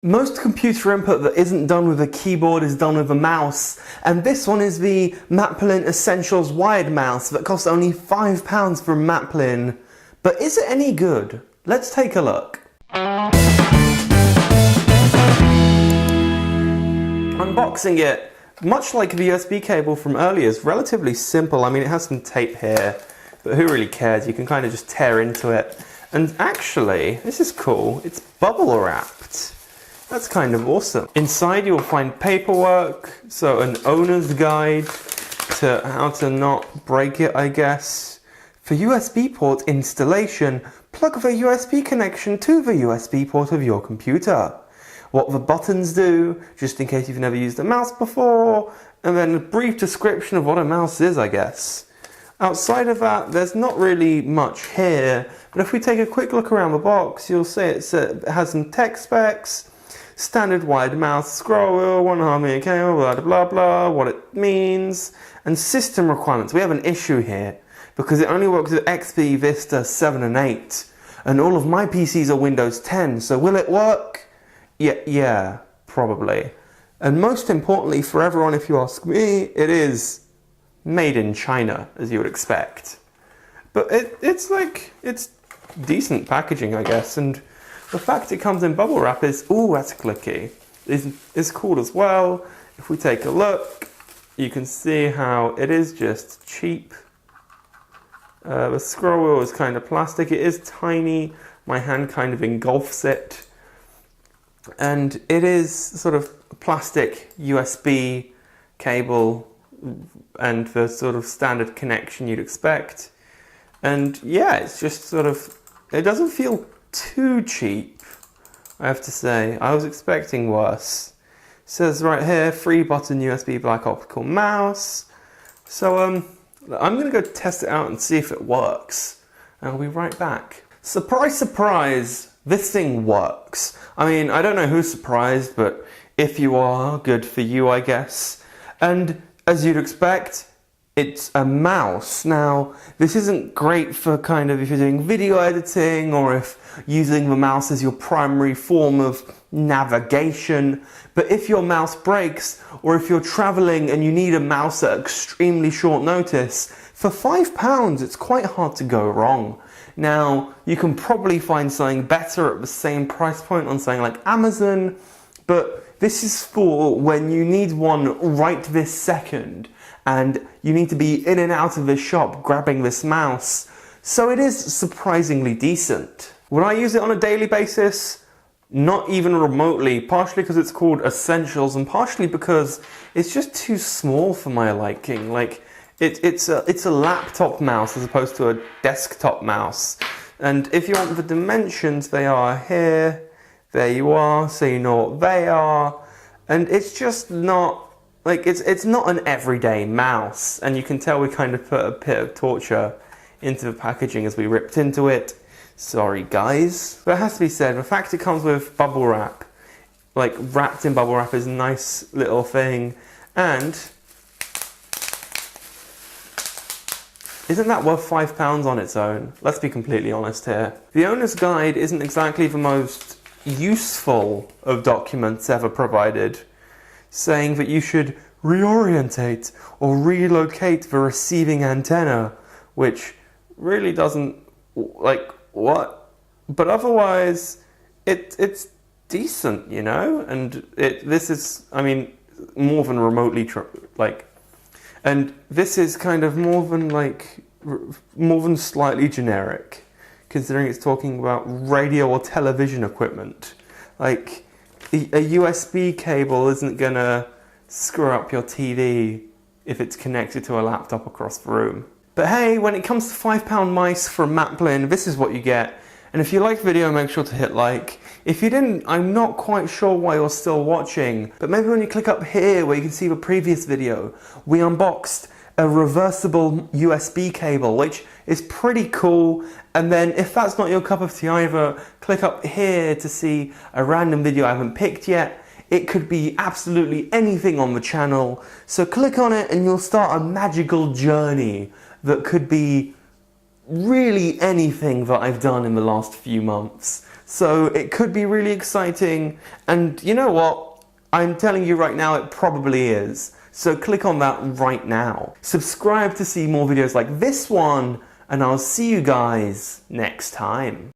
Most computer input that isn't done with a keyboard is done with a mouse, and this one is the Maplin Essentials wired mouse that costs only £5 from Maplin. But is it any good? Let's take a look. Unboxing it, much like the USB cable from earlier, is relatively simple. I mean, it has some tape here, but who really cares? You can kind of just tear into it. And actually, this is cool, it's bubble wrapped. That's kind of awesome. Inside you'll find paperwork, so an owner's guide to how to not break it, I guess. For USB port installation, plug the USB connection to the USB port of your computer. What the buttons do, just in case you've never used a mouse before, and then a brief description of what a mouse is, I guess. Outside of that, there's not really much here, but if we take a quick look around the box, you'll see it has some tech specs. Standard wired mouse, scroll wheel, 1.5 meter cable, blah blah blah, what it means, and system requirements. We have an issue here because it only works with XP, Vista, 7 and 8, and all of my PCs are Windows 10, so will it work? Yeah, probably. And most importantly for everyone, if you ask me, it is made in China, as you would expect. But it's decent packaging, I guess, and the fact it comes in bubble wrap is, ooh, that's clicky, is cool as well. If we take a look, you can see how it is just cheap. The scroll wheel is kind of plastic. It is tiny. My hand kind of engulfs it. And it is sort of plastic USB cable and the sort of standard connection you'd expect. And yeah, it's just sort of, it doesn't feel too cheap, I have to say. I was expecting worse. It says right here, 3-button USB black optical mouse. So I'm going to go test it out and see if it works. And I'll be right back. Surprise, surprise, this thing works. I mean, I don't know who's surprised, but if you are, good for you, I guess. And as you'd expect, it's a mouse. Now, this isn't great for kind of if you're doing video editing or if using the mouse as your primary form of navigation. But if your mouse breaks, or if you're traveling and you need a mouse at extremely short notice, for £5 it's quite hard to go wrong. Now, you can probably find something better at the same price point on something like Amazon, but this is for when you need one right this second, and you need to be in and out of the shop grabbing this mouse. So it is surprisingly decent. Would I use it on a daily basis? Not even remotely, partially because it's called Essentials and partially because it's just too small for my liking. Like, it's a laptop mouse as opposed to a desktop mouse. And if you want the dimensions, they are here. There you are, so you know what they are. And it's just not, like, it's not an everyday mouse, and you can tell we kind of put a bit of torture into the packaging as we ripped into it. Sorry guys. But it has to be said, the fact it comes with bubble wrap, like wrapped in bubble wrap, is a nice little thing. And isn't that worth £5 on its own? Let's be completely honest here. The owner's guide isn't exactly the most useful of documents ever provided, saying that you should reorientate or relocate the receiving antenna, which really doesn't, like, what? But otherwise, it's decent, you know? And this is, I mean, more than remotely, and this is kind of more than slightly generic, considering it's talking about radio or television equipment. Like, a USB cable isn't gonna screw up your TV if it's connected to a laptop across the room. But hey, when it comes to £5 mice from Maplin, this is what you get. And if you liked the video, make sure to hit like. If you didn't, I'm not quite sure why you're still watching, but maybe when you click up here where you can see the previous video, we unboxed a reversible USB cable, which is pretty cool. And then if that's not your cup of tea either, click up here to see a random video I haven't picked yet. It could be absolutely anything on the channel. So click on it and you'll start a magical journey that could be really anything that I've done in the last few months. So it could be really exciting, and you know what? I'm telling you right now, it probably is. So click on that right now. Subscribe to see more videos like this one, and I'll see you guys next time.